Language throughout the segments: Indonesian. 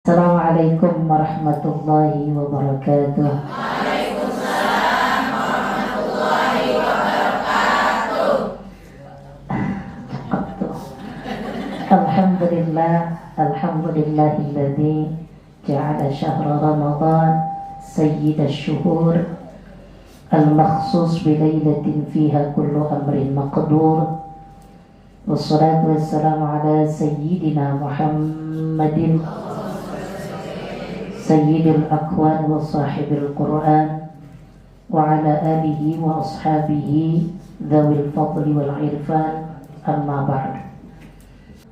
Assalamualaikum warahmatullahi wabarakatuh. Waalaikumsalam warahmatullahi wabarakatuh. Alhamdulillahilladzi ja'ala syahra Ramadan sayyidash syuhur al-makhsus bi lailatin fiha kullu amrin maqdur. Wassalatu wassalamu ala sayyidina Muhammadin Sayyidil Aqwan wa Sahibil Quran wa ala alihi wa ashabihi Dhawil Fadli wal Irfan. Amma ba'd.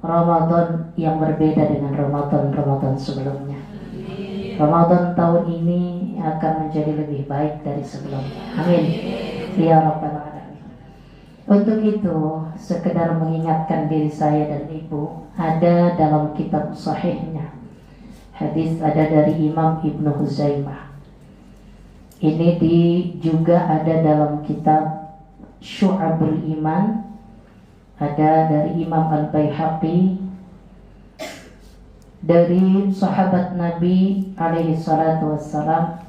Ramadan yang berbeda dengan Ramadan sebelumnya. Ramadan tahun ini akan menjadi lebih baik dari sebelumnya. Amin ya rabbal alamin. Untuk itu, sekedar mengingatkan diri saya dan ibu, ada dalam kitab sahihnya hadis ada dari Imam Ibnu Huzaimah. Ini juga ada dalam kitab Syu'abul Iman, ada dari Imam Al-Baihaqi, dari sahabat Nabi alaihi salatu wassalam,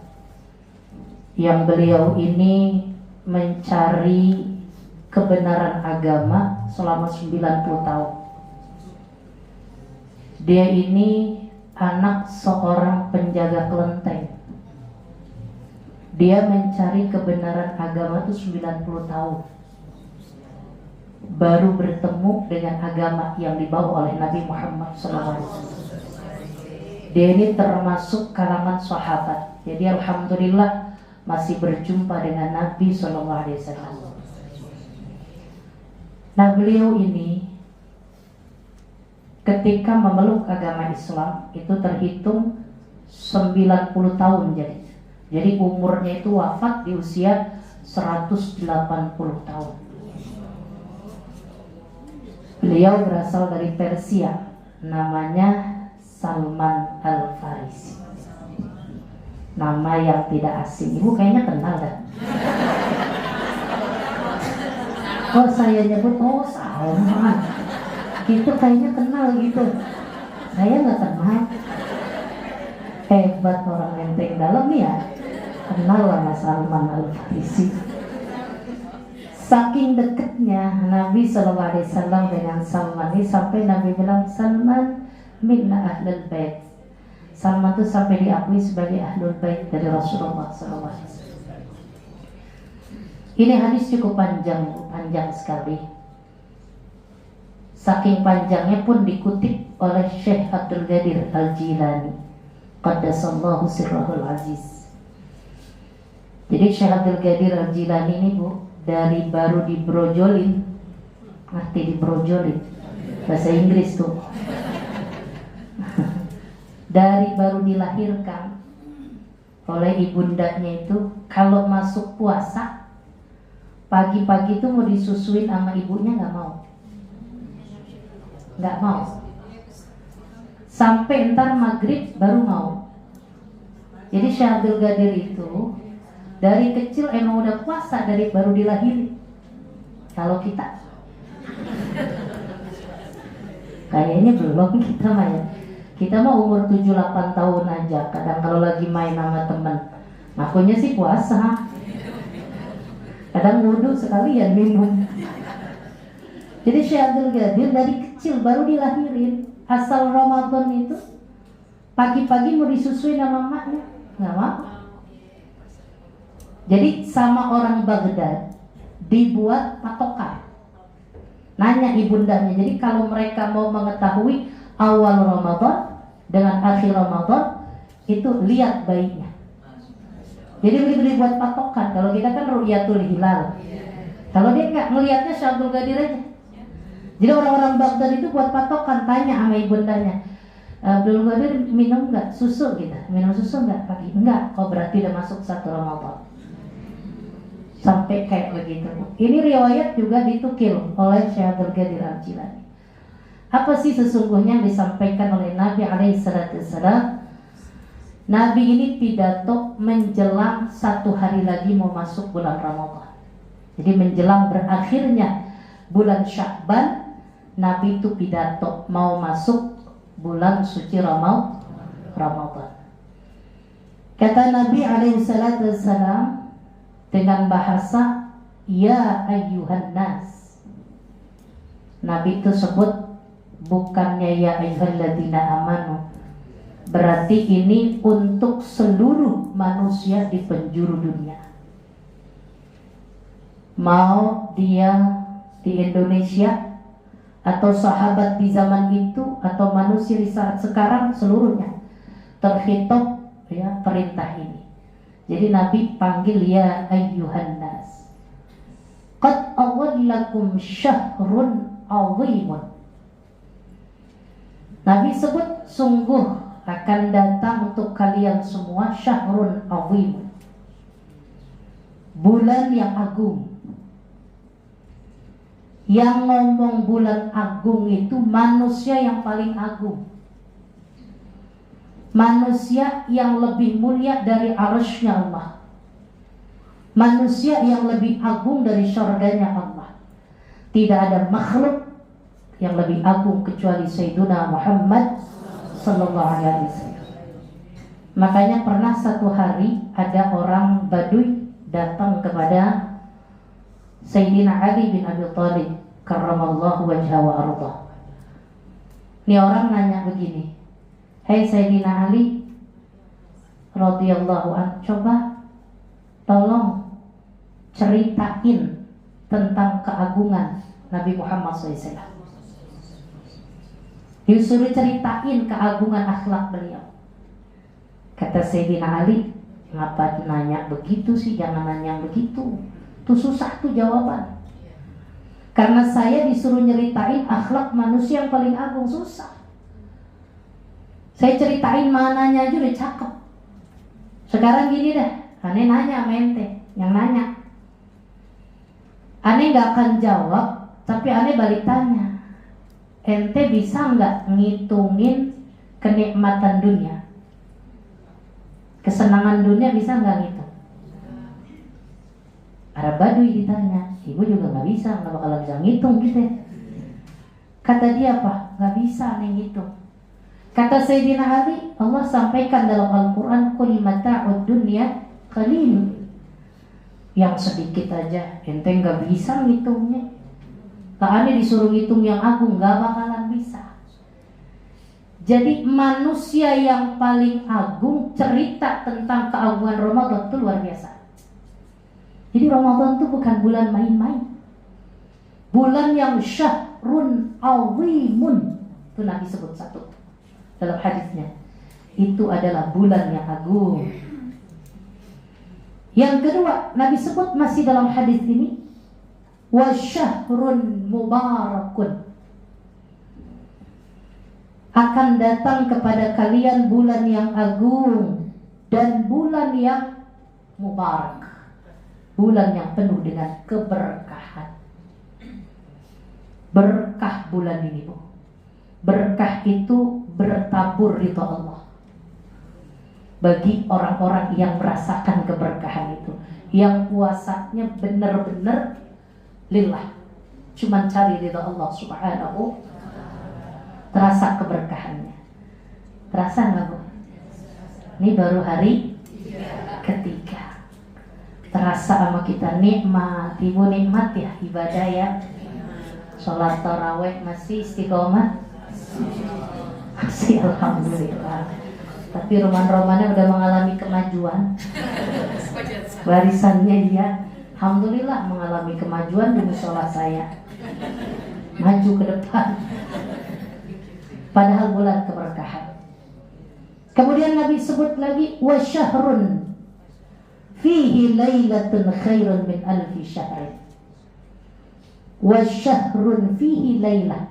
yang beliau ini mencari kebenaran agama selama 90 tahun. Dia ini anak seorang penjaga kelenteng. Dia mencari kebenaran agama itu 90 tahun, baru bertemu dengan agama yang dibawa oleh Nabi Muhammad SAW. Dia ini termasuk kalangan sahabat. Jadi alhamdulillah masih berjumpa dengan Nabi SAW. Nah, beliau ini ketika memeluk agama Islam itu terhitung 90 tahun jadi umurnya itu wafat di usia 180 tahun. Beliau berasal dari Persia, namanya Salman Al-Farisi. Nama yang tidak asing. Ibu kayaknya kenal kan? Oh, saya nyebut Salman. Itu kayaknya kenal gitu. Saya nggak kenal. Hebat orang lenteng dalam ya. Kenal lah Mas Salman Al-Farisi. Saking dekatnya Nabi SAW dengan Salman ini sampai Nabi bilang Salman minna ahlul bait. Salman itu sampai diakui sebagai ahlul bait dari Rasulullah SAW. Ini hadis cukup panjang sekali. Saking panjangnya pun dikutip oleh Syekh Abdul Qadir Al-Jilani qaddasallahu sirrahul aziz. Jadi Syekh Abdul Qadir Al-Jilani ini dari baru dibrojolin. Ngerti dibrojolin? Bahasa Inggris tuh. Dari baru dilahirkan oleh ibundanya itu, kalau masuk puasa pagi-pagi itu mau disusuin sama ibunya nggak mau. Sampai entar maghrib baru mau. Jadi Syekh Abdul Qadir itu dari kecil emang udah puasa dari baru dilahirin. Kalau kita kayaknya belum, kita mah umur 7-8 tahun aja. Kadang kalau lagi main sama teman ngakunya sih puasa, kadang wudhu sekalian minum. Jadi Syekh Abdul Qadir dari kecil baru dilahirin, asal Ramadan itu pagi-pagi mau disusuin sama mamanya, nggak mau. Jadi sama orang Baghdad dibuat patokan. Nanya ibundanya, jadi kalau mereka mau mengetahui awal Ramadan dengan akhir Ramadan itu lihat bayinya. Jadi begitu dibuat patokan. Kalau kita kan ru'yatul hilal. Kalau dia nggak ngelihatnya Syekh Abdul Qadir aja. Jadi orang-orang Baghdad itu buat patokan, tanya sama ibundanya, Abdul Qadir minum nggak susu gitu? Minum susu nggak pagi? Enggak. Oh berarti udah masuk 1 Ramadan. Sampai kayak begitu. Ini riwayat juga ditukil oleh Syekh Abdul Qadir Al-Jilani. Apa sih sesungguhnya yang disampaikan oleh Nabi alaihissalam? Nabi ini pidato menjelang 1 hari lagi mau masuk bulan Ramadan. Jadi menjelang berakhirnya bulan Sya'ban, Nabi itu pidato mau masuk bulan suci Ramadan. Kata Nabi alaihissalam dengan bahasa ya ayyuhan nas. Nabi itu sebut bukannya ya ayyuhalladzina amanu. Berarti ini untuk seluruh manusia di penjuru dunia. Mau dia di Indonesia atau sahabat di zaman itu atau manusia di saat sekarang, seluruhnya terhitung ya perintah ini. Jadi Nabi panggil ya ayyuhan nas. Qad awallakum syahrun azimun. Nabi sebut sungguh akan datang untuk kalian semua syahrun azimun, bulan yang agung. Yang ngomong bulan agung itu manusia yang paling agung, manusia yang lebih mulia dari arsy-Nya Allah, manusia yang lebih agung dari syurganya Allah. Tidak ada makhluk yang lebih agung kecuali Sayyiduna Muhammad sallallahu alaihi wasallam. Makanya pernah satu hari ada orang Baduy datang kepada Sayyidina Ali bin Abi Thalib karramallahu wajhahu wa ardhah. Ini orang nanya begini, "Hai Sayyidina Ali radhiyallahu anhu, coba tolong ceritain tentang keagungan Nabi Muhammad SAW." Disuruh ceritain keagungan akhlak beliau. Kata Sayyidina Ali, "Ngapa nanya begitu sih? Jangan nanya yang begitu. Itu susah tuh jawaban. Karena saya disuruh nyeritain akhlak manusia yang paling agung, susah. Saya ceritain mananya aja udah cakep. Sekarang gini deh, aneh nanya sama ente, yang nanya. Aneh gak akan jawab, tapi aneh balik tanya. Ente bisa nggak ngitungin kenikmatan dunia, kesenangan dunia, bisa nggak ngitung? Arab Baduy ditanya, ibu juga nggak bisa, nggak bakal bisa ngitung gitu. Kata dia apa? Nggak bisa nih ngitung. Kata Sayyidina Ali, Allah sampaikan dalam Al-Quran, qul mata'ud dunya qalil. Yang sedikit aja, ente nggak bisa ngitungnya. Aneh disuruh ngitung yang agung, gak bakalan bisa. Jadi manusia yang paling agung cerita tentang keagungan Ramadan itu luar biasa. Jadi Ramadan itu bukan bulan main-main, bulan yang syahrun azimun. Itu Nabi sebut satu dalam hadisnya, itu adalah bulan yang agung. Yang kedua Nabi sebut masih dalam hadis ini, wa syahrun mubarakun, akan datang kepada kalian bulan yang agung dan bulan yang mubarak, bulan yang penuh dengan keberkahan. Berkah bulan ini, Bu. Berkah itu bertabur ridha Allah bagi orang-orang yang merasakan keberkahan itu, yang puasanya benar-benar lillah, cuman cari ridha Allah subhanahu. Terasa keberkahannya. Terasa nggak, Bu? Ini baru hari ketiga. Terasa sama kita nikmat. Ibu nikmat ya ibadah ya. Sholat taraweh masih istiqomah? Masih, alhamdulillah. Tapi roman-romannya udah mengalami kemajuan. Barisannya dia alhamdulillah mengalami kemajuan di musola saya. Maju ke depan. Padahal bulan keberkahan. Kemudian Nabi sebut lagi wa syahrun fihi lailatun khairun min alfi syahrin. Wa syahrun fihi lailah,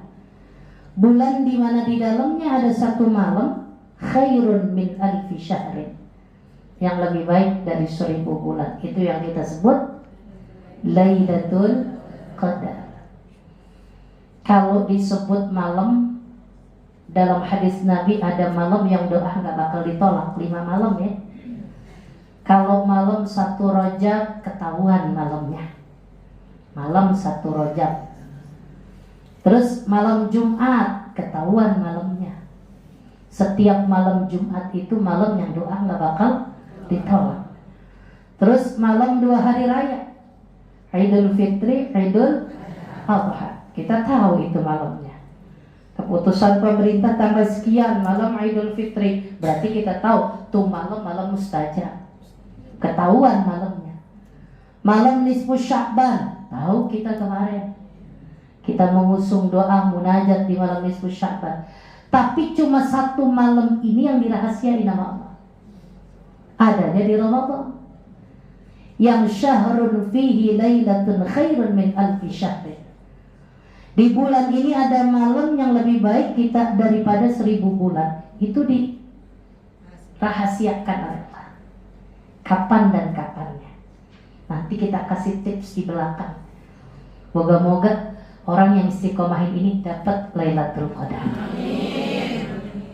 bulan di mana di dalamnya ada satu malam, khairun min alfi syahrin, yang lebih baik dari 1000 bulan. Itu yang kita sebut Lailatul Qadar. Kalau disebut malam, dalam hadis Nabi ada malam yang doa gak bakal ditolak, 5 malam ya. Kalau malam 1 Rajab ketahuan malamnya, malam 1 Rajab. Terus malam Jumat ketahuan malamnya. Setiap malam Jumat itu malam yang doa nggak bakal ditolak. Terus malam 2 hari raya, Idul Fitri, Idul Adha, kita tahu itu malamnya. Keputusan pemerintah tanggal sekian malam Idul Fitri, berarti kita tahu tuh malam mustajab. Ketahuan malamnya. Malam nisfu Sya'ban, tahu kita kemarin. Kita mengusung doa munajat di malam nisfu Sya'ban. Tapi cuma satu malam ini yang dirahasiai nama Allah. Adanya di Ramadan. Yang syahrun fihi lailatun khairun min alfi syahrin. Di bulan ini ada malam yang lebih baik kita daripada 1000 bulan. Itu dirahasiakan oleh Allah. Kapan dan kapannya. Nanti kita kasih tips di belakang. Moga-moga orang yang istiqomahin ini dapat Lailatul Qadar.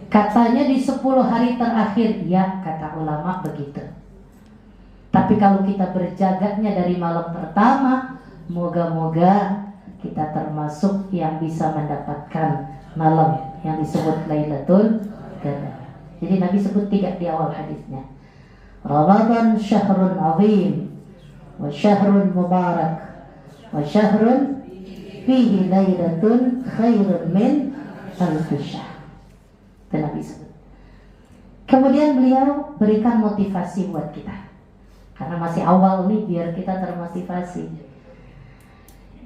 Katanya di 10 hari terakhir, ya kata ulama begitu. Tapi kalau kita berjaganya dari malam pertama, moga-moga kita termasuk yang bisa mendapatkan malam yang disebut Lailatul Qadar. Jadi Nabi sebut 3 di awal hadisnya. Ramadan syahrun azim, wa syahrun mubarak, wa syahrun fihi lailatun khairun min alfi syahr. Itu Nabi sebut. Kemudian beliau berikan motivasi buat kita. Karena masih awal nih, biar kita termotivasi.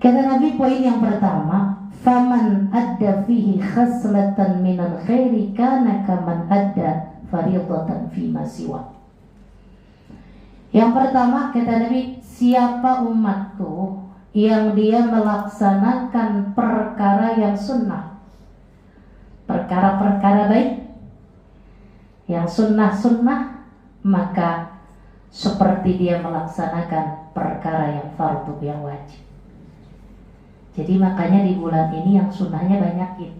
Kata Nabi, poin yang pertama, faman adda fihi khaslatan minal khairi kana kaman adda fariidatan fima siwa. Yang pertama, kata Nabi, siapa umatku yang dia melaksanakan perkara yang sunnah, perkara-perkara baik yang sunnah-sunnah, maka seperti dia melaksanakan perkara yang fardu, yang wajib. Jadi makanya di bulan ini yang sunnahnya banyakin.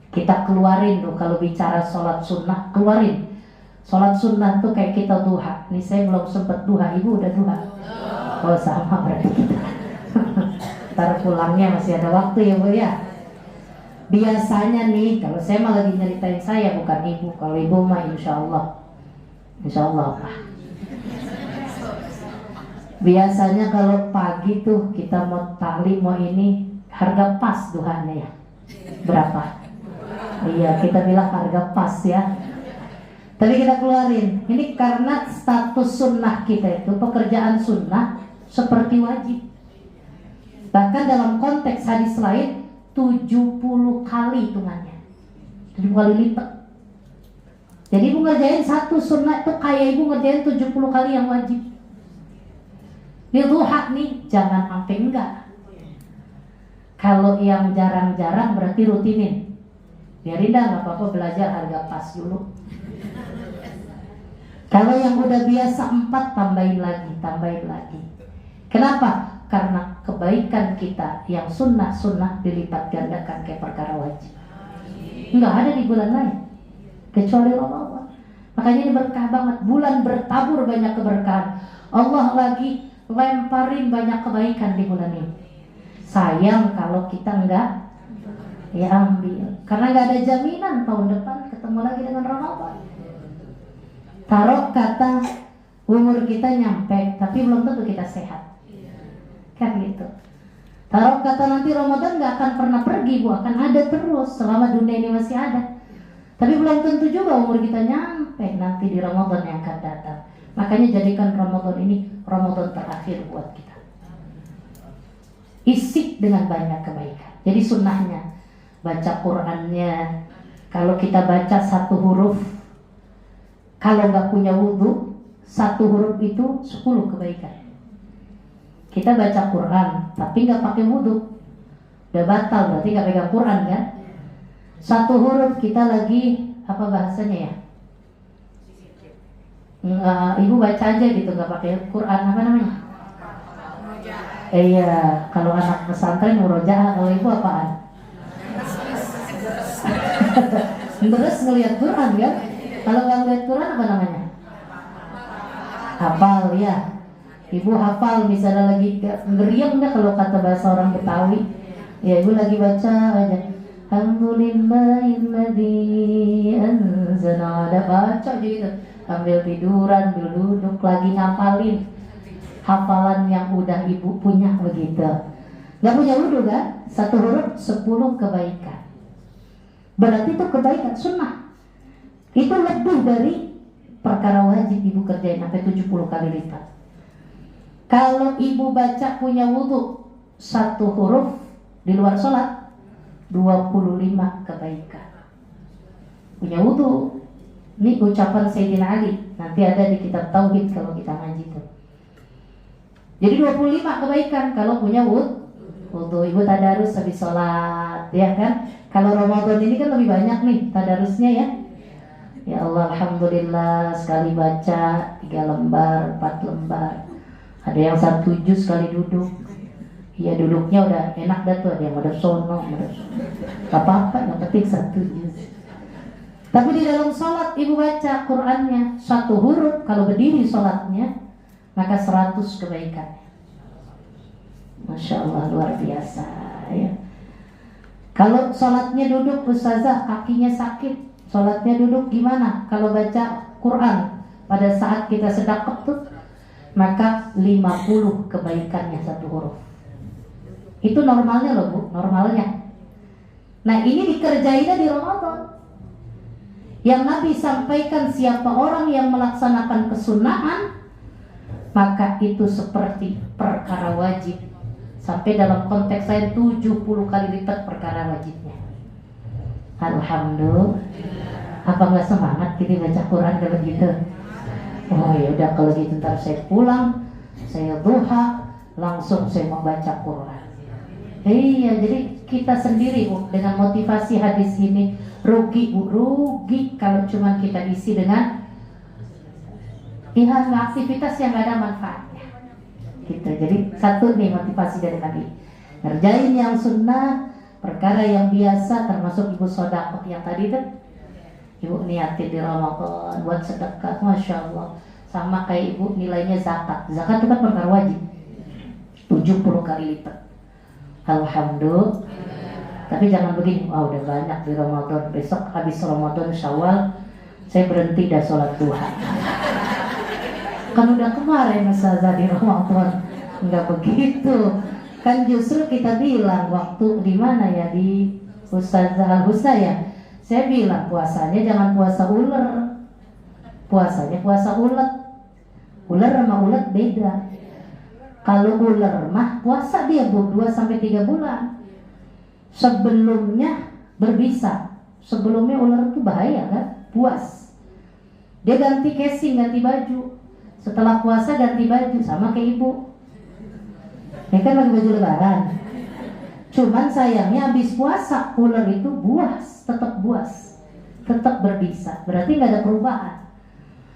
Kita keluarin tuh, kalau bicara sholat sunnah, keluarin. Sholat sunnah tuh kayak kita duha. Nih saya belum sempat duha, ibu udah duha? Oh sama berarti kita. Ntar pulangnya masih ada waktu ya bu ya. Biasanya nih, kalau saya malah lagi nyeritain saya, bukan ibu. Kalau ibu mah insya Allah Pak. Biasanya kalau pagi tuh kita mau taklim, mau ini, harga pas duhanya ya. Berapa? Iya, kita bilang harga pas ya. Tapi kita keluarin. Ini karena status sunnah kita itu, pekerjaan sunnah seperti wajib. Bahkan dalam konteks hadis lain 70 kali hitungannya, 70 kali lipat. Jadi ibu ngerjain satu sunnah itu kayak ibu ngerjain 70 kali yang wajib. Di duha nih jangan sampai enggak. Kalau yang jarang-jarang berarti rutinin. Biarin dah, nggak apa-apa, belajar harga pas dulu. Kalau yang udah biasa 4 tambahin lagi. Kenapa? Karena kebaikan kita yang sunnah dilipat gandakan kayak perkara wajib. Enggak ada di bulan lain kecuali Ramadan. Makanya ini berkah banget. Bulan bertabur banyak keberkahan. Allah lagi lemparin banyak kebaikan di bulan ini. Sayang kalau kita enggak ya ambil. Karena enggak ada jaminan tahun depan ketemu lagi dengan Ramadan. Taruh kata umur kita nyampe, tapi belum tentu kita sehat. Kan gitu. Taruh kata nanti Ramadan gak akan pernah pergi, Bu, akan ada terus selama dunia ini masih ada. Tapi belum tentu juga umur kita nyampe nanti di Ramadan yang akan datang. Makanya jadikan Ramadan ini Ramadan terakhir buat kita. Isi dengan banyak kebaikan. Jadi sunnahnya baca Qur'annya, kalau kita baca 1 huruf, kalau gak punya wudhu, 1 huruf itu 10 kebaikan. Kita baca Quran tapi nggak pakai wudhu, udah batal, berarti nggak pegang Quran kan? 1 huruf kita lagi apa bahasanya ya? Ibu baca aja gitu nggak pakai Quran, apa namanya? Iya, kalau anak pesantren murojaah, kalau ibu apaan? Terus ngelihat Quran kan? Kalau nggak ngelihat Quran apa namanya? Hafal ya. Ibu hafal, misalnya lagi ngeriang dah kalau kata bahasa orang Betawi. Ya ibu lagi baca aja. Alhamdulillahilladzi anzalna, ada baca gitu, sambil tiduran, sambil duduk, lagi ngapalin hafalan yang udah ibu punya begitu. Gak punya wudhu kan? 1 huruf 10 kebaikan. Berarti itu kebaikan sunnah. Itu lebih dari perkara wajib ibu kerjain sampai 70 kali lipat. Kalau ibu baca punya wudhu 1 huruf di luar sholat 25 kebaikan. Punya wudhu. Ini ucapan Sayyidina Ali. Nanti ada di kitab Tauhid kalau kita ngaji itu. Jadi 25 kebaikan kalau punya wudhu. Ibu tadarus habis sholat, ya kan? Kalau Ramadan ini kan lebih banyak nih tadarusnya ya. Ya Allah, alhamdulillah sekali baca 3 lembar, 4 lembar. Ada yang 1 juz sekali duduk. Ya duduknya udah enak dah tuh, ada yang udah sono, gak apa-apa, yang penting 1 juz. Tapi di dalam sholat ibu baca Qur'annya 1 huruf, kalau berdiri sholatnya maka 100 kebaikan. Masya Allah, luar biasa ya. Kalau sholatnya duduk ustazah kakinya sakit, sholatnya duduk gimana? Kalau baca Quran pada saat kita sedekah tuh, maka 50 kebaikannya 1 huruf. Itu normalnya loh Bu, normalnya. Nah ini dikerjainnya di Ramadan. Yang Nabi sampaikan, siapa orang yang melaksanakan kesunahan maka itu seperti perkara wajib. Sampai dalam konteks saya 70 kali lipat perkara wajibnya. Alhamdulillah. Apa nggak semangat kita baca Quran kalau gitu? Oh ya udah, kalau gitu ntar saya pulang, saya duha, langsung saya membaca Quran. Iya, jadi kita sendiri Bu, dengan motivasi hadis ini rugi Bu, rugi kalau cuma kita isi dengan aktivitas yang gak ada manfaatnya. Gitu. Jadi 1 nih motivasi dari Nabi, ngerjain yang sunnah, perkara yang biasa, termasuk ibu sedekah yang tadi tuh ibu niatin di Ramadan buat sedekah, masya Allah. Sama kayak ibu nilainya zakat. Zakat itu kan perkara wajib 70 kali lipat. Alhamdulillah. Tapi jangan begini, udah banyak di Ramadan, besok habis Ramadan Syawal saya berhenti dah sholat duha. Kan udah kemarin ustazah di Ramadan. Enggak begitu. Kan justru kita bilang waktu di mana ya, di Ustazah Al-Husna ya. Saya bilang puasanya jangan puasa ular. Puasanya puasa ulet. Ular sama ulet beda. Kalau ular mah puasa dia 2-3 bulan. Sebelumnya berbisa. Sebelumnya ular itu bahaya kan? Puas. Dia ganti casing, ganti baju. Setelah puasa ganti baju, sama kayak ibu. Ini kan lagi baju lebaran. Cuman sayangnya habis puasa ular itu buas, tetap berbisa. Berarti nggak ada perubahan.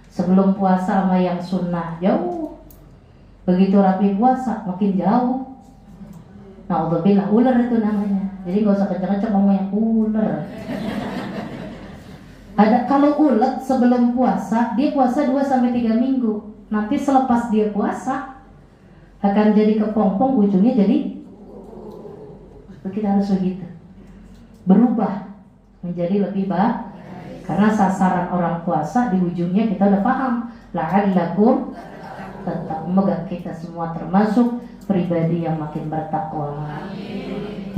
Sebelum puasa sama yang sunnah jauh. Begitu rapi puasa makin jauh. Na'udzubillah, ular itu namanya. Jadi nggak usah kenceng-kenceng ngomongnya ular. Ada kalau ulet sebelum puasa, dia puasa 2-3 minggu. Nanti selepas dia puasa akan jadi kepompong, ujungnya jadi kita harus begitu, berubah menjadi lebih baik. Karena sasaran orang puasa di ujungnya kita udah paham, la'allakum tetap memegang kita semua termasuk pribadi yang makin bertakwa.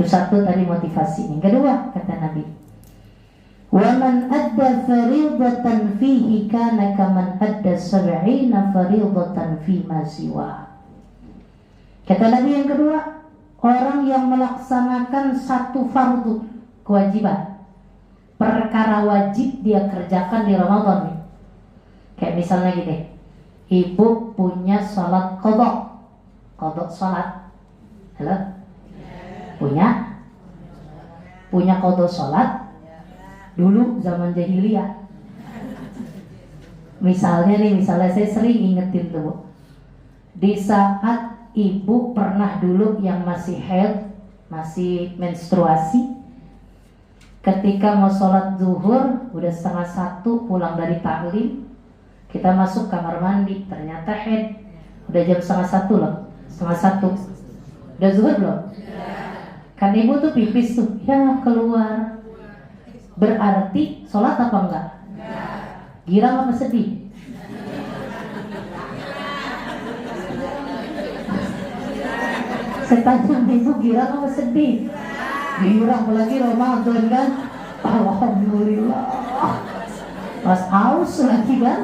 Itu 1 tadi motivasi. Yang kedua kata Nabi, وَمَنْ أَدَّى فَرِيضَةً فِيهِ كَانَ كَمَنْ أَدَّى 70 فَرِيضَةً فِيمَا سِوَاهُ. Kata Nabi yang kedua, orang yang melaksanakan 1 fardu kewajiban, perkara wajib dia kerjakan di Ramadan nih. Kayak misalnya gini, ibu punya sholat qadha sholat. Halo? Punya qadha sholat. Dulu zaman jahiliyah. Misalnya saya sering ingetin tuh Bu. Di saat ibu pernah dulu yang masih haid, masih menstruasi, ketika mau sholat zuhur, udah 12:30 pulang dari taklim, kita masuk kamar mandi, ternyata haid, udah jam 12:30 loh, 12:30, udah zuhur belum? Kan ibu tuh pipis tuh, ya keluar. Berarti sholat apa enggak? Girang apa sedih? Saya tanya ibu, girang apa sedih? Girang, apalagi Ramadan kan. Alhamdulillah. Pas haus lagi kan.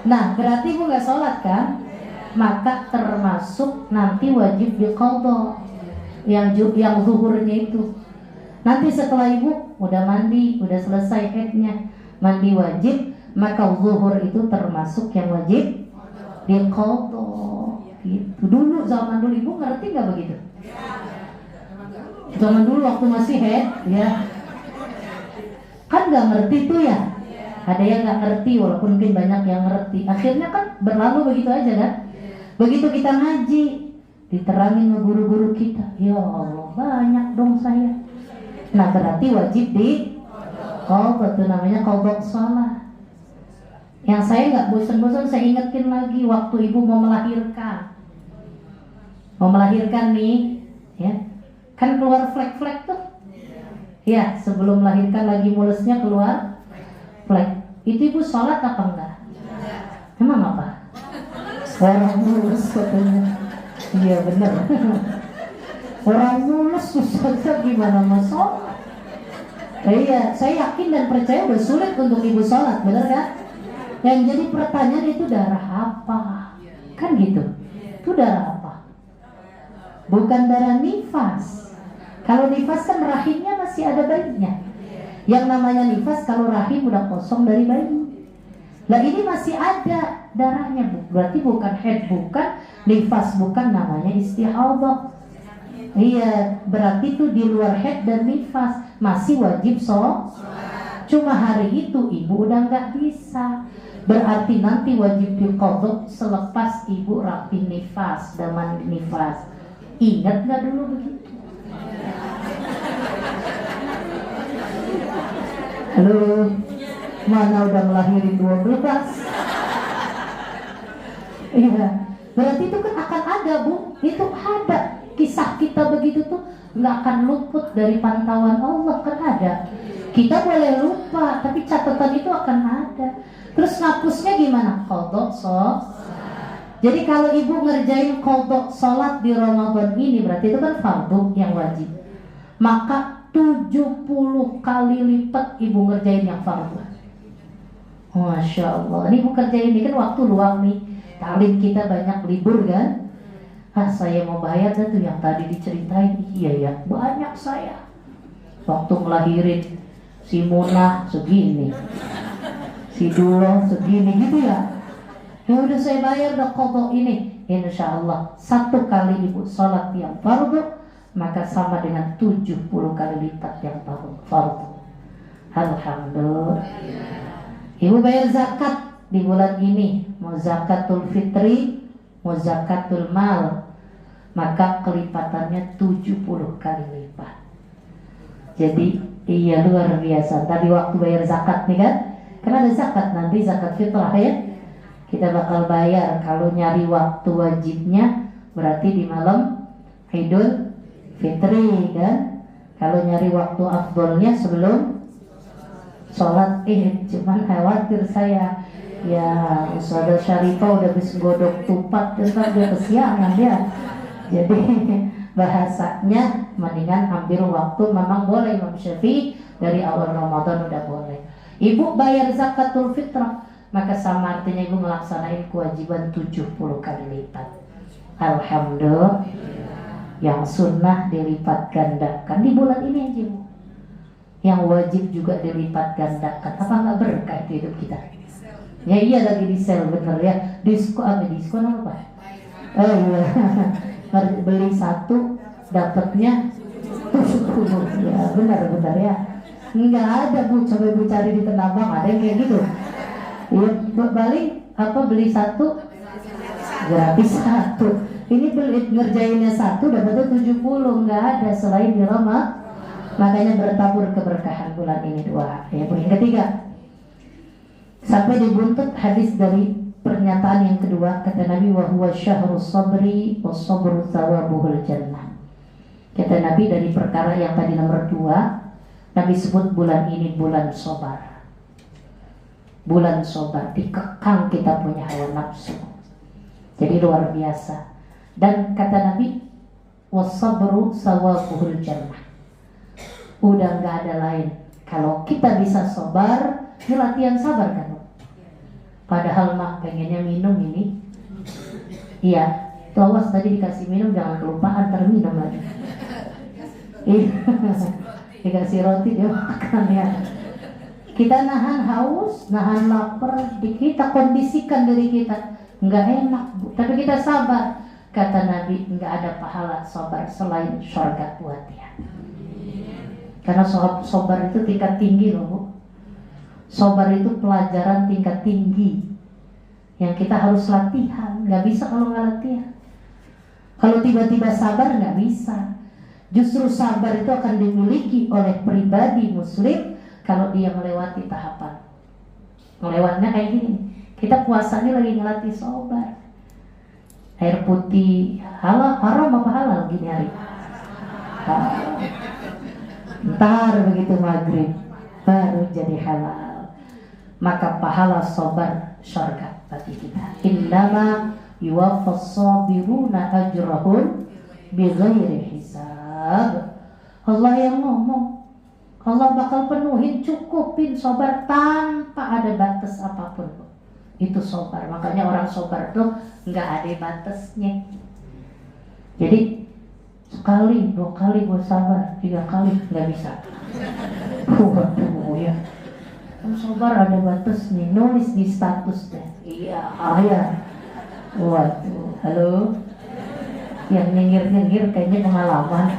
Nah berarti ibu gak sholat kan? Maka termasuk nanti wajib diqadha yang zuhurnya itu. Nanti setelah ibu udah mandi, udah selesai haidnya, mandi wajib, maka zuhur itu termasuk yang wajib diqadha. Gitu. Dulu zaman dulu ibu ngerti nggak begitu? Zaman dulu waktu masih haid, ya kan nggak ngerti tuh ya. Ada yang nggak ngerti, walaupun mungkin banyak yang ngerti. Akhirnya kan berlalu begitu aja kan. Begitu kita ngaji, diterangin sama guru-guru kita, ya Allah banyak dong saya. Nah berarti wajib di qadha, itu namanya qadha shalah. Yang saya nggak bosan-bosan saya ingetin lagi waktu ibu mau melahirkan nih, ya kan keluar flek-flek tuh, ya sebelum melahirkan lagi mulusnya keluar flek. Itu ibu sholat apa enggak? Emang apa? Orang mulus katanya. Iya benar. Orang mulus susah gimana mau sholat? Iya, saya yakin dan percaya udah sulit untuk ibu sholat, benar kan? Yang jadi pertanyaan itu darah apa? Kan gitu. Itu darah apa? Bukan darah nifas. Kalau nifas kan rahimnya masih ada bayinya. Yang namanya nifas kalau rahim udah kosong dari bayi. Nah ini masih ada darahnya, berarti bukan haid, bukan nifas, bukan, namanya istihadhah. Iya, berarti itu di luar haid dan nifas, masih wajib sholat. Cuma hari itu ibu udah nggak bisa, berarti nanti wajib diqadha selepas ibu rapi nifas dan mandi nifas. Ingat nggak dulu begitu? Halo, mana udah ngelahirin 12? Iya, berarti itu kan akan ada bu, itu ada. Kisah kita begitu tuh nggak akan luput dari pantauan Allah, kan ada. Kita boleh lupa, tapi catatan itu akan ada. Terus ngapusnya gimana? Qadha sholat. Jadi kalau ibu ngerjain qadha sholat di Ramadan ini, berarti itu kan fardu yang wajib. Maka 70 kali lipat ibu ngerjain yang fardu. Masya Allah. Ini ibu kerjain ini kan waktu luang nih. Talim kita banyak libur kan. Saya mau bayar dah tuh yang tadi diceritain. Iya ya, banyak saya. Waktu ngelahirin si Munah segini, si Dulo segini gitu ya. Ya udah saya bayar dah qadha ini. Insya Allah 1 kali ibu sholat yang fardu, maka sama dengan 70 kali lipat yang fardu. Alhamdulillah. Ibu bayar zakat di bulan ini, mau zakatul fitri, mau zakatul mal, maka kelipatannya 70 kali lipat. Jadi iya luar biasa. Tadi waktu bayar zakat nih kan, karena ada zakat nanti, zakat fitrah ya, kita bakal bayar. Kalau nyari waktu wajibnya berarti di malam Idul Fitri kan. Kalau nyari waktu afdolnya sebelum sholat Id. Cuman khawatir saya, ya Ustazah Syarifah udah bisa godok tupat, terus dia kesiangan dia. Jadi bahasanya mendingan ambil waktu. Memang boleh Imam Syafi'i dari awal Ramadan udah boleh. Ibu bayar zakatul fitrah, maka sama artinya ibu melaksanakan kewajiban 70 kali lipat. Alhamdulillah. Yang sunnah dilipat gandakan di bulan ini aja bu. Yang wajib juga dilipat gandakan. Apa nggak berkah itu hidup kita? Ya iya lagi di sale bener ya. Diskon apa? Oh iya. Beli 1 dapatnya 70. Ya benar ya. Nggak ada bu, coba ibu cari di Tanah Abang, ada yang kayak gitu. Ya balik beli 1 gratis 1. Ini ngerjainnya 1 dapatnya 70, nggak ada selain di Ramadan. Makanya bertabur keberkahan bulan ini 2. Ya, yang ketiga, sampai dibuntut hadis dari pernyataan yang kedua, kata Nabi, wa huwa syahrus sabri was sabru thawabuhul jannah. Kata Nabi dari perkara yang tadi nomor 2, Nabi sebut bulan ini bulan sabar. bulan sabar, dikekang kita punya hawa nafsu. Jadi luar biasa. Dan kata Nabi, wasabru sawabuhul jannah. Udah nggak ada lain. Kalau kita bisa sabar, ini latihan sabar kan? Padahal mah pengennya minum ini. Iya, awas tadi dikasih minum jangan kelupaan terminum lagi. Dikasih roti dia makan ya. Kita nahan haus, nahan lapar, kita kondisikan diri kita nggak enak, tapi kita sabar. Kata Nabi, nggak ada pahala sabar selain surga buat dia. Karena sabar itu tingkat tinggi loh, Bu. Sabar itu pelajaran tingkat tinggi yang kita harus latihan. Nggak bisa kalau nggak latihan. Kalau tiba-tiba sabar nggak bisa. Justru sabar itu akan dimiliki oleh pribadi muslim kalau dia melewati tahapan. Melewatnya kayak gini. Kita puasanya lagi ngelatih sabar. Air putih halal, haram apa halal gini hari? Ntar begitu maghrib baru jadi halal. Maka pahala sabar surga bagi kita. Innama yuwaffas sabiruna ajrahum bighairi hisab. Allah yang ngomong, Allah bakal penuhin, cukupin sabar tanpa ada batas apapun. Itu sabar. Makanya orang sabar tuh nggak ada batasnya. Jadi sekali, 2 kali gue sabar, 3 kali nggak bisa. Waduh ya. Kan sabar ada batas nih, nulis di status deh. Iya, ya. Waduh, halo. Yang nyengir-nyengir kayaknya pengalaman.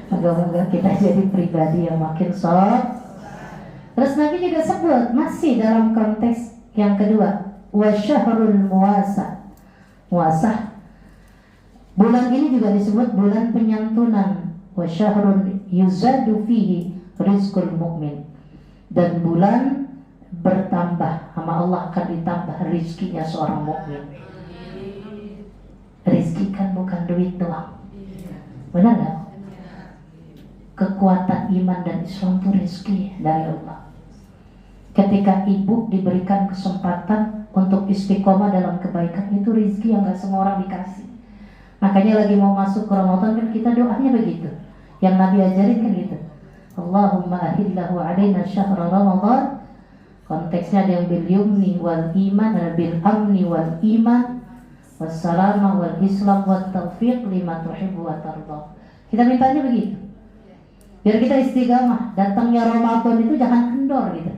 Moga-moga kita jadi pribadi yang makin sabar. Terus Nabi juga sebut masih dalam konteks yang kedua, wasyahrul muasa. Muasah. Bulan ini juga disebut bulan penyantunan. Wasyahrul yuzadu fihi rizqul mu'min. Dan bulan bertambah, sama Allah akan ditambah rizkinya seorang mukmin. Rizki kan bukan duit doang. Benar gak? Kekuatan iman dan Islam itu rizki dari Allah. Ketika ibu diberikan kesempatan untuk istiqomah dalam kebaikan, itu rizki yang gak semua orang dikasih. Makanya lagi mau masuk ke Ramadan kan kita doanya begitu. Yang Nabi ajarin kan gitu. Allahumma ahillahu alaina syahra Ramadan. Konteksnya ada yang bil yumni wal iman, ada bil amni wal iman, wassalamah wal islam wat taufiq lima tuhibbu wa tardah. Kita mintanya begitu. Biar kita istiqamah. Datangnya Ramadan itu jangan kendor gitu.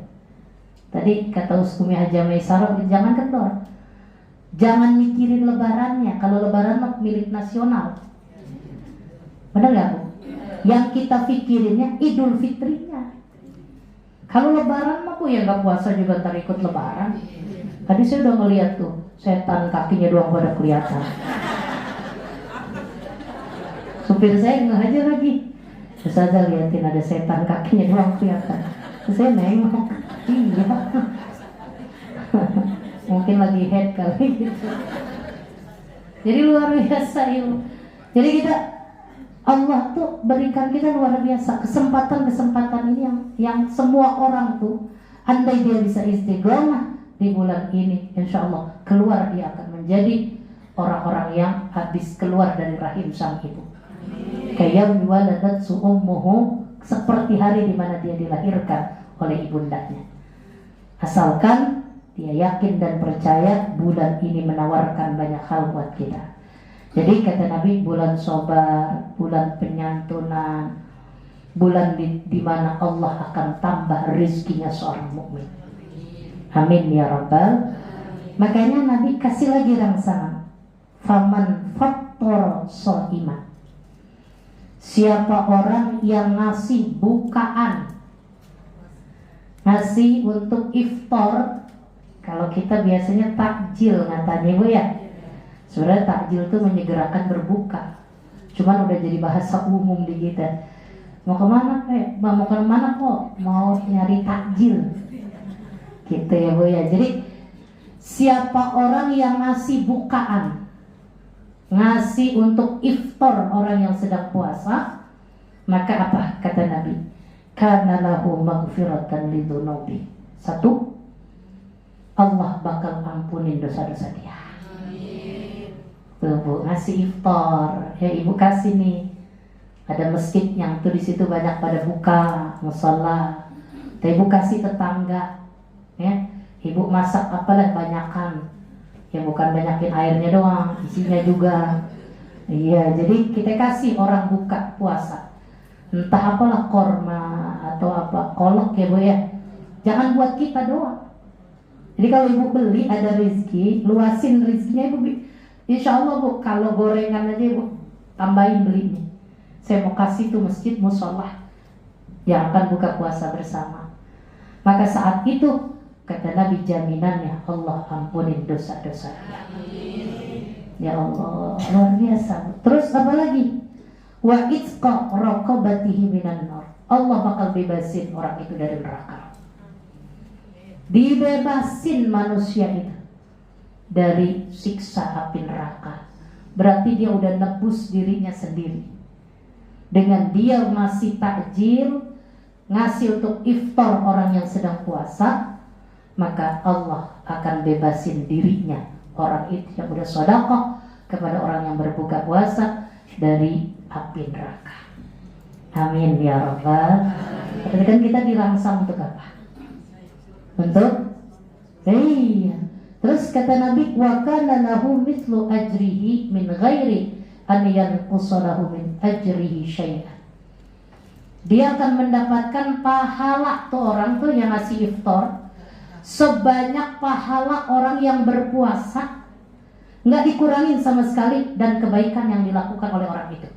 Tadi kata Umi Haja Maisarah, jangan kendor. Jangan mikirin lebarannya. Kalau lebaran mah milik nasional. Benar gak Bu? Yang kita pikirinnya Idul Fitrinya. Kalau lebaran mah Bu ya gak puasa juga ntar ikut lebaran. Tadi saya udah ngeliat tuh setan kakinya doang pada kelihatan. Supir saya ngehajar lagi. Terus aja liatin ada setan kakinya doang kelihatan. Terus saya nengok. Iya. Mungkin lagi head kali gitu. Jadi luar biasa ilmu. Jadi kita, Allah tuh berikan kita luar biasa kesempatan-kesempatan ini yang semua orang tuh, andai dia bisa istiqomah di bulan ini, insya Allah keluar dia akan menjadi orang-orang yang habis keluar dari rahim sang ibu. Kayak waladat su'ummuhu, seperti hari di mana dia dilahirkan oleh ibundanya. Asalkan dia yakin dan percaya bulan ini menawarkan banyak hal buat kita. Jadi kata Nabi, bulan sabar, bulan penyantunan, bulan di mana Allah akan tambah rizkinya seorang mukmin. Amin ya Rabbal. Makanya Nabi kasih lagi rangsangan. Faman fattor so'iman. Siapa orang yang ngasih bukaan, ngasih untuk iftar. Kalau kita biasanya takjil katanya Bu ya. Sebenarnya takjil itu menyegerakan berbuka. Cuman udah jadi bahasa umum di kita. Mau kemana mau kemana kok? Mau nyari takjil. Gitu ya Bu ya. Jadi siapa orang yang ngasih bukaan, ngasih untuk iftar orang yang sedang puasa, maka apa kata Nabi? kana lahu maghfiratan lidzunubi. Satu, Allah bakal ampunin dosa-dosa dia. Tuh Bu, ngasih iftar, ya Ibu kasih nih. Ada masjid yang tuh di situ banyak pada buka, musala. Ibu kasih tetangga, ya. Ibu masak apalah banyakan, ya bukan banyakin airnya doang, isinya juga. Iya, jadi kita kasih orang buka puasa. Entah apalah korma atau apa, kolak ya Bu ya. Jangan buat kita doang. Jadi kalau Ibu beli ada rezeki, luasin rezekinya Ibu. Insya Allah Bu, kalau gorengan aja Ibu tambahin belinya. Saya mau kasih tuh masjid musola yang akan buka puasa bersama. Maka saat itu kata Nabi jaminannya Allah ampunin dosa-dosa dia. Ya Allah, luar biasa. Terus apa lagi? Wa itqa raqabatihi minan nar. Allah bakal bebasin orang itu dari neraka. Dibebasin manusia itu dari siksa api neraka. Berarti dia udah nebus dirinya sendiri. Dengan dia masih takjil, ngasih untuk iftar orang yang sedang puasa, maka Allah akan bebasin dirinya, orang itu yang udah sedekah kepada orang yang berbuka puasa dari api neraka. Amin ya Rabbal. Tapi kan kita dirangsang untuk apa? Untuk Terus kata Nabi, wa kana lahu mithlu ajrihi min ghairi an yanqusa lahu min ajrihi syai'an. Dia akan mendapatkan pahala tuh orang tuh yang ngasih iftar sebanyak pahala orang yang berpuasa, nggak dikurangin sama sekali, dan kebaikan yang dilakukan oleh orang itu.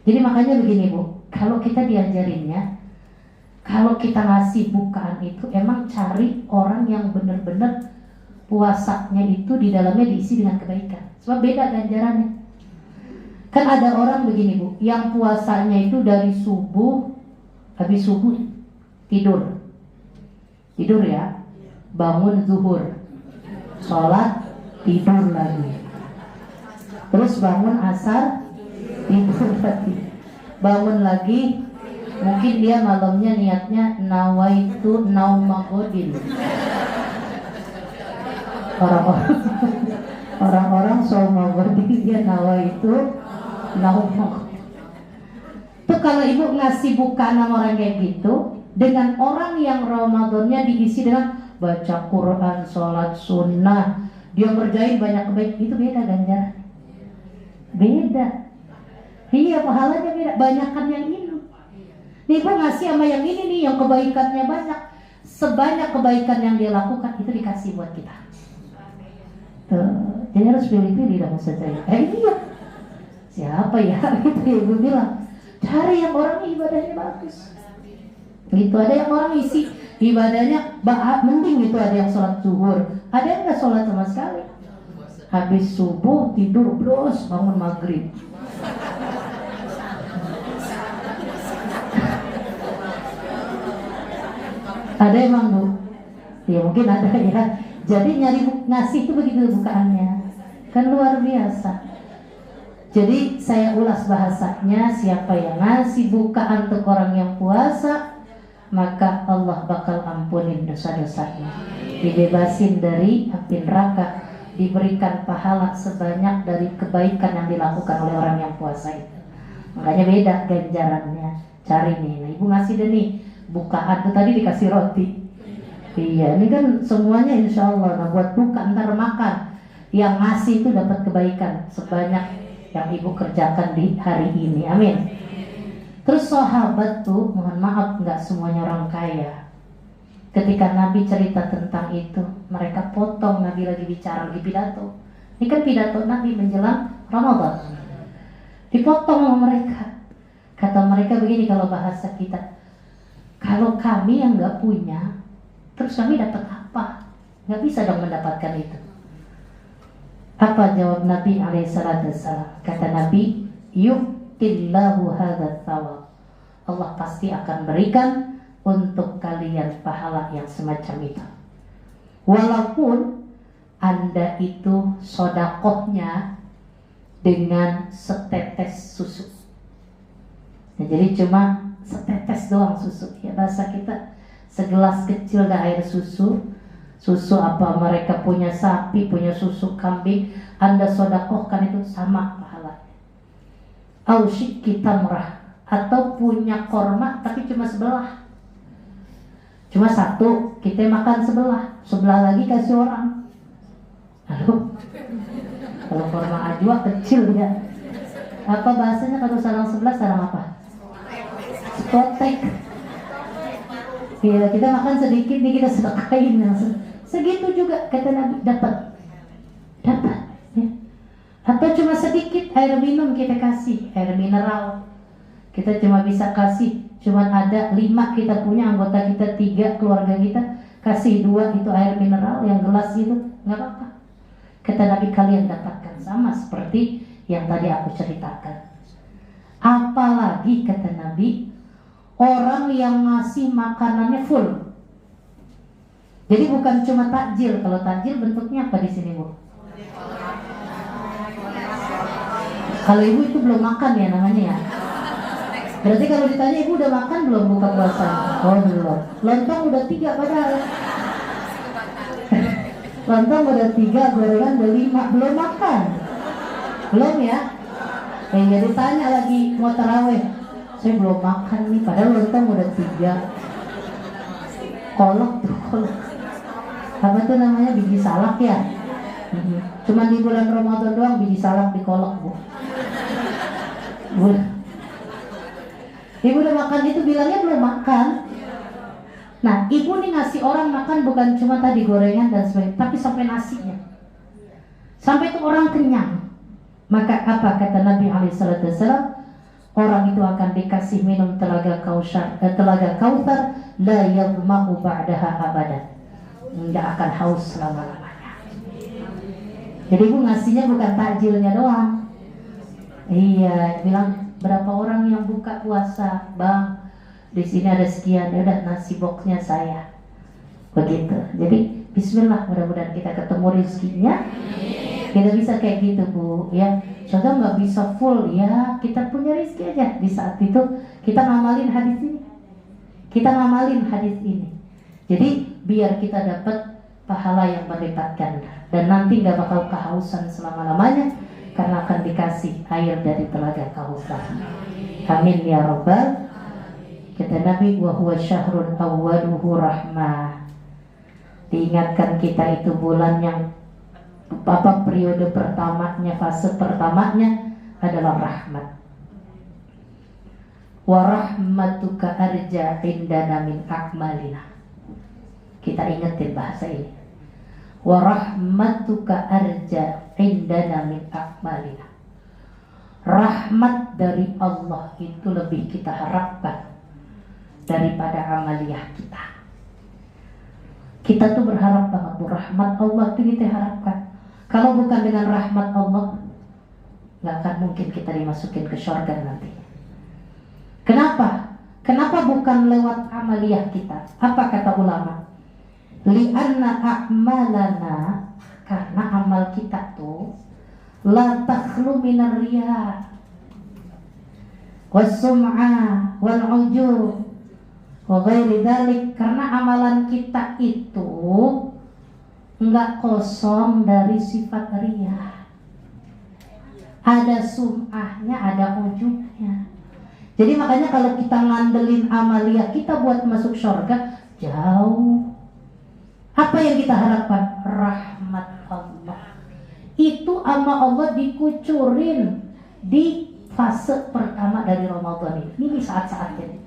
Jadi makanya begini Bu, kalau kita diajarinnya, kalau kita ngasih bukaan itu emang cari orang yang benar-benar puasanya itu di dalamnya diisi dengan kebaikan. Sebab beda ganjarannya. Kan ada orang begini Bu, yang puasanya itu dari subuh, habis subuh tidur ya, bangun zuhur, sholat, tidur lagi, terus bangun asar, tidur lagi, bangun lagi, mungkin dia malamnya niatnya nawaitu naumagodin. Orang-orang saumagodin, dia nawaitu naumagodin. Tuh kalau Ibu ngasih bukaan sama orang kayak gitu, dengan orang yang Ramadannya diisi dengan baca Quran, sholat sunnah, dia ngerjain banyak kebaikan, itu beda ganjaran. Beda. Iya, pahalanya beda. Banyakan yang ini. Nih Ibu ngasih sama yang ini nih, yang kebaikannya banyak. Sebanyak kebaikan yang dia lakukan itu dikasih buat kita. Tuh. Jadi harus pilih-pilih dong saja. Iya. Siapa ya? Itu Ibu bilang. Cari yang orang ibadahnya bagus. Gitu, ada yang orang isi ibadahnya mending gitu, ada yang sholat zuhur, ada yang nggak sholat sama sekali. Habis subuh tidur bros, bangun maghrib. Ada emang Bu? Ya mungkin ada ya. Jadi nyari ngasih itu begitu bukaannya, kan luar biasa. Jadi saya ulas bahasanya, siapa yang ngasih bukaan untuk orang yang puasa, maka Allah bakal ampunin dosa-dosanya, dibebasin dari api neraka, diberikan pahala sebanyak dari kebaikan yang dilakukan oleh orang yang puasa itu. Makanya beda ganjarannya. Cari nih, nah Ibu ngasih deh nih bukaan tuh, tadi dikasih roti. Iya, ini kan semuanya insya Allah. Nah buat buka ntar makan, yang ngasih itu dapat kebaikan sebanyak yang Ibu kerjakan di hari ini. Amin. Terus sahabat tuh, mohon maaf, nggak semuanya orang kaya. Ketika Nabi cerita tentang itu, mereka potong. Nabi lagi bicara, lagi pidato. Ini kan pidato Nabi menjelang Ramadan. Dipotong sama mereka. Kata mereka begini kalau bahasa kita, kalau kami yang nggak punya, terus kami dapat apa? Nggak bisa dong mendapatkan itu. Apa jawab Nabi alaihissalam? Kata Nabi, yu'tillahu hadza tsawab. Allah pasti akan berikan untuk kalian pahala yang semacam itu. Walaupun Anda itu sodakohnya dengan setetes susu. Nah, jadi cuma setetes doang susu. Ya bahasa kita segelas kecil dah air susu. Susu apa mereka punya sapi, punya susu kambing, Anda sodakohkan itu sama pahalanya. Ausyik kita murah. Atau punya korma tapi cuma sebelah. Cuma satu, kita makan sebelah lagi kasih orang. Aduh, kalau korma ajwa kecil ya. Apa bahasanya kalau sarang sebelah, sarang apa? Spotek. Iya, kita makan sedikit nih kita sedekahin langsung. Segitu juga kata Nabi, dapat ya. Atau cuma sedikit air minum kita kasih, air mineral. Kita cuma bisa kasih, cuma ada 5 kita punya, anggota kita 3, keluarga kita kasih 2 itu air mineral yang gelas itu, nggak apa-apa. Kata Nabi, kalian dapatkan sama seperti yang tadi aku ceritakan. Apalagi kata Nabi, orang yang ngasih makanannya full. Jadi bukan cuma takjil. Kalau takjil bentuknya apa di sini, Bu? Kalau ibu itu belum makan ya namanya ya. Berarti kalau ditanya ibu udah makan belum buka puasa? Oh belum. Lontong udah 3 padahal. Lontong udah 3, gorengan udah 5, belum makan. Belum ya? Jadi tanya lagi mau taraweh, saya belum makan nih, padahal lontong udah 3. Kolok tuh, kolok. Apa tuh namanya, biji salak ya? Cuman di bulan Ramadan doang biji salak dikolok, Bu. Ibu udah makan itu bilangnya belum makan. Nah, ibu nih ngasih orang makan bukan cuma tadi gorengan dan sebagainya, tapi sampai nasinya. Sampai itu orang kenyang. Maka apa kata Nabi SAW? Orang itu akan dikasih minum telaga Kautsar, la yadma'u ba'daha abadan. Enggak akan haus selama-lamanya. Jadi ibu ngasihnya bukan takjilnya doang. Iya, bilang berapa orang yang buka puasa, Bang? Di sini ada sekian, ya udah nasi boxnya saya. Begitu. Jadi bismillah, mudah-mudahan kita ketemu rezekinya. Kita bisa kayak gitu, Bu, ya. Contoh nggak bisa full, ya kita punya rezeki aja. Di saat itu kita ngamalin hadis ini. Jadi biar kita dapat pahala yang berlipat ganda dan nanti nggak bakal kehausan selama-lamanya karena akan dikasih air dari telaga Kautsar. Amin ya rabbal. Kata Nabi, wa huwa syahrun awwaluhu rahmah. Diingatkan kita itu bulan yang periode pertamanya, fase pertamanya adalah rahmat. Wa rahmatuka arja indana min a'malina. Kita ingetin bahasa ini. Wa rahmatuka arja indana min a'malina. Rahmat dari Allah itu lebih kita harapkan daripada amaliyah kita. Kita tuh berharap banget, rahmat Allah itu kita harapkan. Kalau bukan dengan rahmat Allah, gak akan mungkin kita dimasukin ke surga nanti. Kenapa? Kenapa bukan lewat amaliyah kita? Apa kata ulama? Li'anna a'malana, karena amal kita tuh la takhlu minar riya was-sum'a wal-ujub wa ghairi dzalik. Karena amalan kita itu enggak kosong dari sifat riya. Ada sum'ahnya, ada ujubnya. Jadi makanya kalau kita ngandelin amaliyah kita buat masuk surga, jauh. Apa yang kita harapkan? Rahmat Allah. Itu sama Allah dikucurin di fase pertama dari Ramadan ini. Ini saat-saat ini.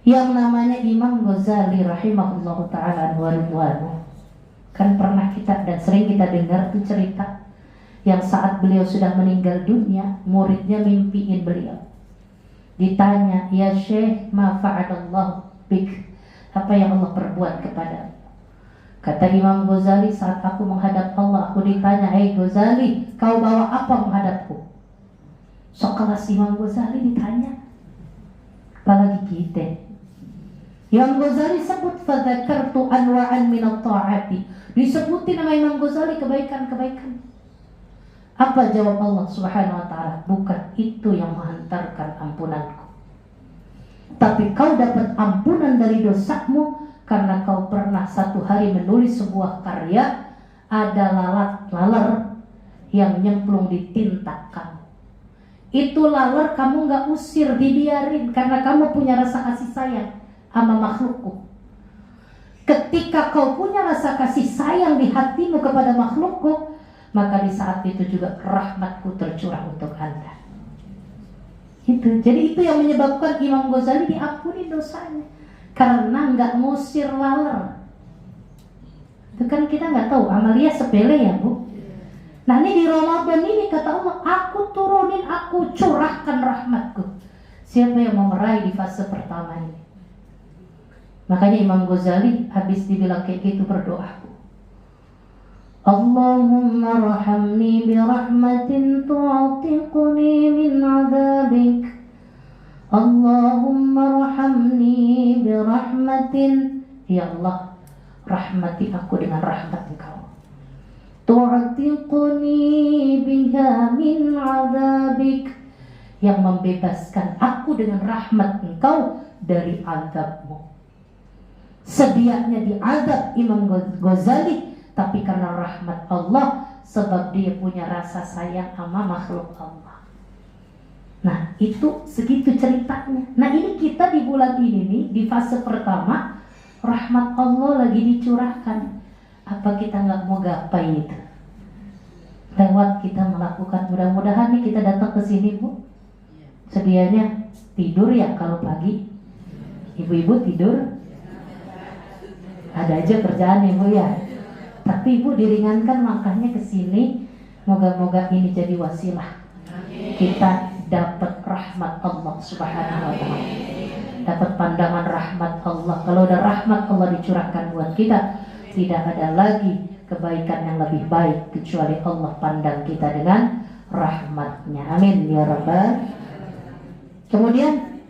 Yang namanya Imam Ghazali rahimahullahu ta'ala wa ridwanuh. Kan pernah kita dan sering kita dengar tuh cerita yang saat beliau sudah meninggal dunia, muridnya mimpiin beliau. Ditanya, ya Syekh, ma fa'adallahu bik? Apa yang Allah perbuat kepadamu? Kata Imam Ghazali, saat aku menghadap Allah, aku ditanya, hey Ghazali, kau bawa apa menghadapku? Sekelas Imam Ghazali ditanya, apalagi kita. Imam Ghazali sebut fadzakartu anwa'an minat ta'ati. Disebutin nama Imam Ghazali kebaikan-kebaikan. Apa jawab Allah Subhanahu wa ta'ala? Bukan itu yang menghantarkan ampunanku. Tapi kau dapat ampunan dari dosamu karena kau pernah satu hari menulis sebuah karya, ada lalat-laler yang nyemplung di tinta kamu. Itu laler kamu gak usir, dibiarin karena kamu punya rasa kasih sayang sama makhlukku. Ketika kau punya rasa kasih sayang di hatimu kepada makhlukku, maka di saat itu juga rahmatku tercurah untuk Anda. Jadi itu yang menyebabkan Imam Ghazali diampuni dosanya, karena nggak ngusir laler. Itu kan kita nggak tahu, amalia sepele ya Bu. Nah ini di Ramadan ini kata Allah, aku turunin, aku curahkan rahmatku. Siapa yang mau meraih di fase pertama ini? Makanya Imam Ghazali habis dibilang kayak gitu berdoa, Allahumma rahamni birahmatin tu'atiquni min adabik. Allahumma rahamni birahmatin, ya Allah, rahmati aku dengan rahmat Engkau. Tu'atiquni biha min adabik, yang membebaskan aku dengan rahmat Engkau dari azabmu. Sedianya diazab Imam Ghazali, tapi karena rahmat Allah, sebab dia punya rasa sayang sama makhluk Allah. Nah itu segitu ceritanya. Nah ini kita di bulan ini nih, di fase pertama, rahmat Allah lagi dicurahkan. Apa kita gak mau gapai itu? Lewat kita melakukan, mudah-mudahan nih kita datang ke sini Bu, sedianya tidur ya kalau pagi. Ibu-ibu tidur? Ada aja kerjaan Ibu ya. Tapi Ibu diringankan langkahnya ke sini. Moga-moga ini jadi wasilah kita dapat rahmat Allah Subhanahu wa taala. Dapat pandangan rahmat Allah. Kalau ada rahmat Allah dicurahkan buat kita, tidak ada lagi kebaikan yang lebih baik kecuali Allah pandang kita dengan rahmatnya. Amin ya rabbal. Kemudian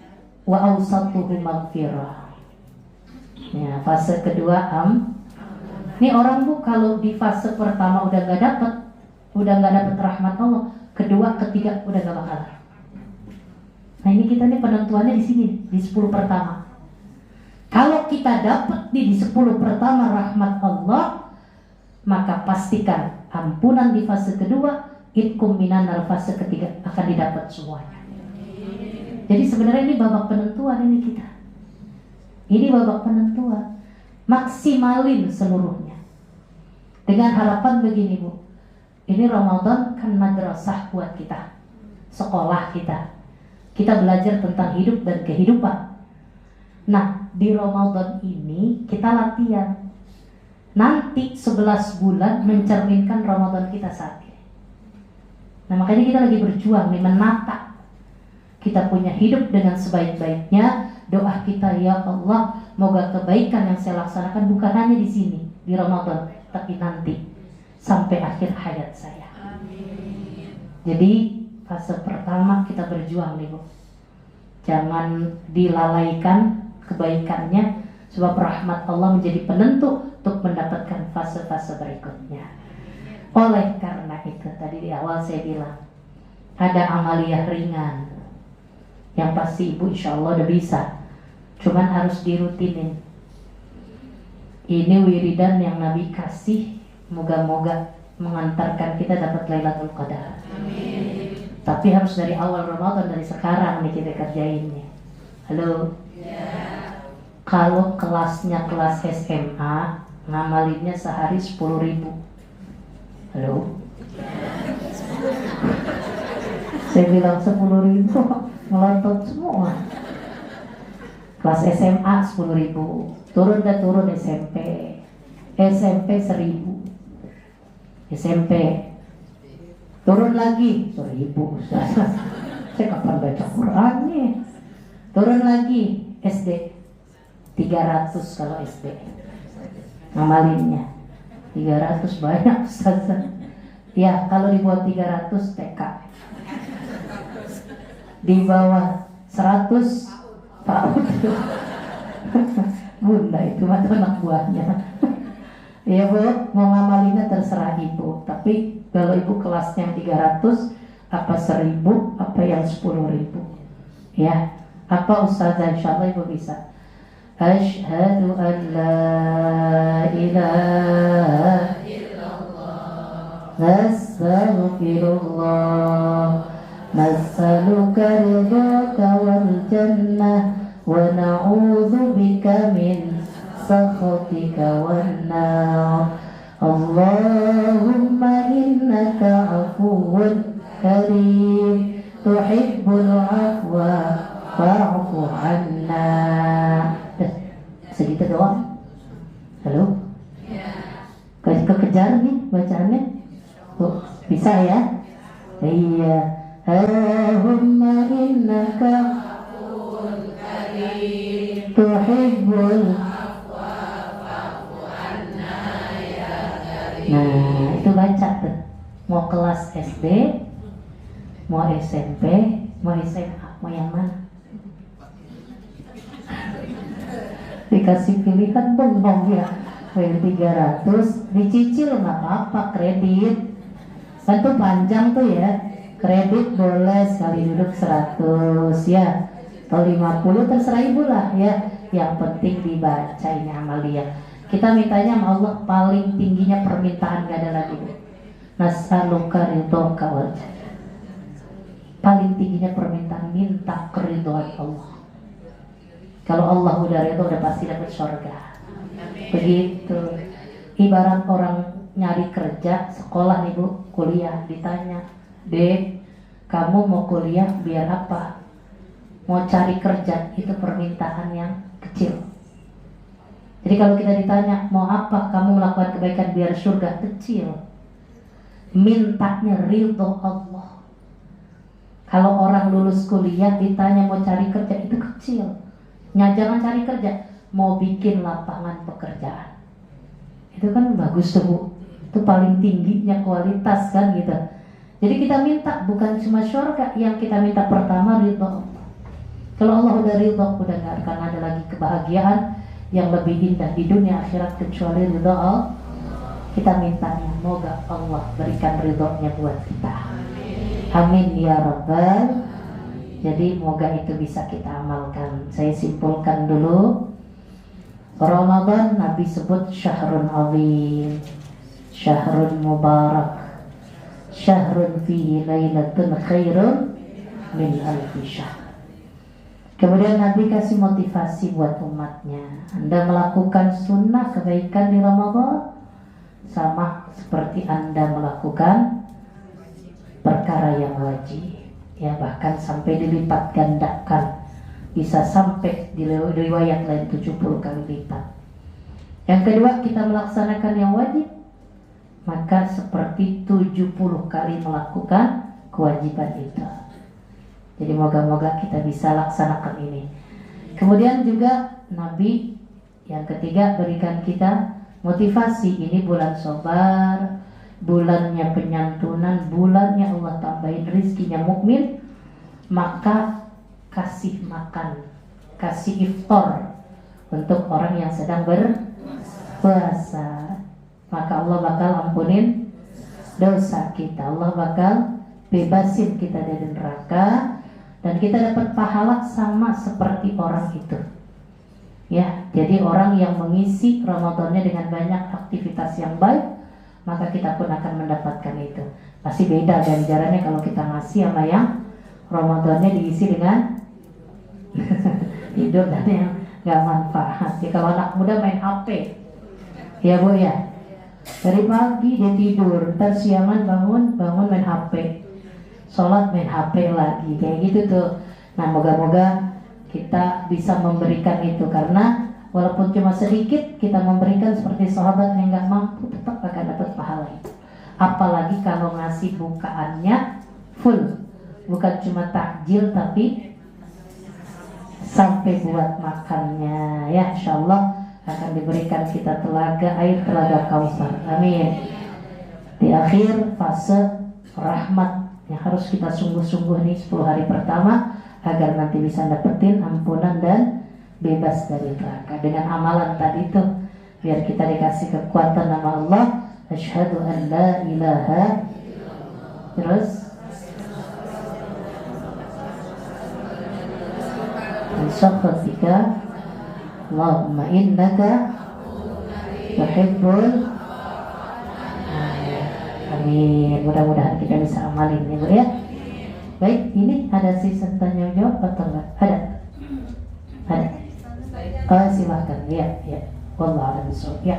wa awsatuhu maghfirah. Ya, fase kedua Ini orang Bu kalau di fase pertama udah gak dapet rahmat Allah, kedua, ketiga udah gak bakal. Nah ini kita nih penentuannya di sini, di 10 pertama. Kalau kita dapat di 10 pertama rahmat Allah, maka pastikan ampunan di fase kedua, itkum minan fase ketiga akan didapat semuanya. Jadi sebenarnya ini babak penentuan ini kita. Ini babak penentuan. Maksimalin seluruhnya. Dengan harapan begini Bu, ini Ramadan kan madrasah buat kita, sekolah kita. Kita belajar tentang hidup dan kehidupan. Nah di Ramadan ini kita latihan. Nanti 11 bulan mencerminkan Ramadan kita saat ini. Nah makanya kita lagi berjuang nih, menata kita punya hidup dengan sebaik-baiknya. Doa kita, ya Allah, moga kebaikan yang saya laksanakan bukan hanya di sini, di Ramadan, tapi nanti sampai akhir hayat saya. Amin. Jadi fase pertama kita berjuang nih Bu. Jangan dilalaikan kebaikannya, sebab rahmat Allah menjadi penentu untuk mendapatkan fase-fase berikutnya. Oleh karena itu tadi di awal saya bilang ada amaliyah ringan yang pasti Ibu insya Allah udah bisa, cuman harus dirutinin. Ini wiridan yang Nabi kasih, moga-moga mengantarkan kita dapat Lailatul Qadar. Amin. Tapi harus dari awal Ramadan, dari sekarang nih kita kerjainnya. Halo? Yeah. Kalau kelasnya kelas SMA, ngamalinnya sehari 10.000. Halo? Saya bilang 10.000, melotot semua. Kelas SMA 10.000, turun SMP 1.000, SMP turun lagi 1.000. Saya kapan baca Quran nih? Turun lagi SD 300 kalau SD. Ngamalinnya 300 banyak Ustaz. Ya kalau dibuat 300 TK. Di bawah 100 PAUD. Bunda itu mah anak buahnya. Ya Bu, mau ngamalinnya terserah Ibu. Tapi kalau Ibu kelasnya 300, apa 1.000, apa yang 10.000. Ya, Apa Ustazah? Insyaallah Ibu bisa. Asyhadu an la ilaha illallah, astaghfirullah, nas'aluka ridhaka wal jannah wa na'udzu bika min sakhatika wan nar. Allahumma innaka afuwwun karim tuhibbul afwa fa'fu anna. Segitu doang. Halo? Kekejar nih bacaannya. Bisa ya? Iya. Allahumma innaka afuwwun karim tuhibbul afwa fa'fu anna ya karim. Nah, itu baca tuh. Mau kelas SD, mau SMP, mau SMA, mau yang mana? Dikasih pilihan bengong ya, bayar 300, dicicil nggak apa-apa, kredit kan tuh panjang tuh ya, kredit boleh sekali duduk 100 ya, atau 50 terserah ibu lah ya, yang penting dibaca ini amalia. Kita mintanya sama Allah paling tingginya permintaan, gak ada lagi. Nas'aluka ridhoka wal jannah, paling tingginya permintaan, minta keridhaan Allah. Kalau Allah udah ridho udah pasti dapat surga. Begitu. Ibarat orang nyari kerja, sekolah nih Bu, kuliah, ditanya, "Dek, kamu mau kuliah biar apa?" Mau cari kerja, itu permintaan yang kecil. Jadi kalau kita ditanya, "Mau apa kamu melakukan kebaikan biar surga?" Kecil. Mintanya ridho Allah. Kalau orang lulus kuliah ditanya mau cari kerja, itu kecil. Jangan cari kerja, mau bikin lapangan pekerjaan, itu kan bagus tuh Bu. Itu paling tingginya kualitas kan gitu. Jadi kita minta bukan cuma surga, yang kita minta pertama ridho Allah. Kalau Allah udah ridho, udah gak akan ada lagi kebahagiaan yang lebih indah di dunia akhirat kecuali ridho Allah. Kita mintanya, moga Allah berikan ridhonya buat kita. Amin ya Rabbal. Jadi moga itu bisa kita amalkan. Saya simpulkan dulu. Ramadan Nabi sebut syahrun azim, syahrun mubarak, syahrun fihi lailatun khairun min alfi syahr. Kemudian Nabi kasih motivasi buat umatnya. Anda melakukan sunnah kebaikan di Ramadan sama seperti Anda melakukan perkara yang wajib. Ya, bahkan sampai dilipat gandakan, bisa sampai di riwayat lain 70 kali lipat. Yang kedua, kita melaksanakan yang wajib, maka seperti 70 kali melakukan kewajiban itu. Jadi moga-moga kita bisa laksanakan ini. Kemudian juga Nabi yang ketiga berikan kita motivasi. Ini bulan sabar, bulannya penyantunan, bulannya Allah tambahin rizkinya mukmin, maka kasih makan, kasih iftar untuk orang yang sedang berpuasa, maka Allah bakal ampunin dosa kita, Allah bakal bebasin kita dari neraka, dan kita dapat pahala sama seperti orang itu. Ya, jadi orang yang mengisi Ramadannya dengan banyak aktivitas yang baik, maka kita pun akan mendapatkan itu. Pasti beda ganjarannya kalau kita ngasih sama yang Ramadannya diisi dengan tidur dan yang gak manfaat. Ya, kalau anak muda main HP, ya Bu ya, dari pagi dia tidur, ntar siangan bangun main HP, sholat main HP lagi, kayak gitu tuh. Nah, moga-moga kita bisa memberikan itu, karena walaupun cuma sedikit kita memberikan seperti sahabat yang gak mampu, tetap akan dapat pahala itu. Apalagi kalau ngasih bukaannya full, bukan cuma takjil tapi sampai buat makannya. Ya, insyaallah akan diberikan kita telaga air, telaga Kausar. Amin. Di akhir fase rahmat yang harus kita sungguh-sungguh nih 10 hari pertama, agar nanti bisa dapetin ampunan dan bebas dari neraka dengan amalan tadi itu, biar kita dikasih kekuatan nama Allah, asyhadu an la ilaha, terus min sakhatika. Allahumma innaka tuhibbul. Amin. Mudah-mudahan kita bisa amalin ya Bu ya. Baik, ini ada sisa tanya jawab atau enggak? Ada? Ada? Oh, silahkan. Ya, ya. Wallahu a'lam bishawab. Ya.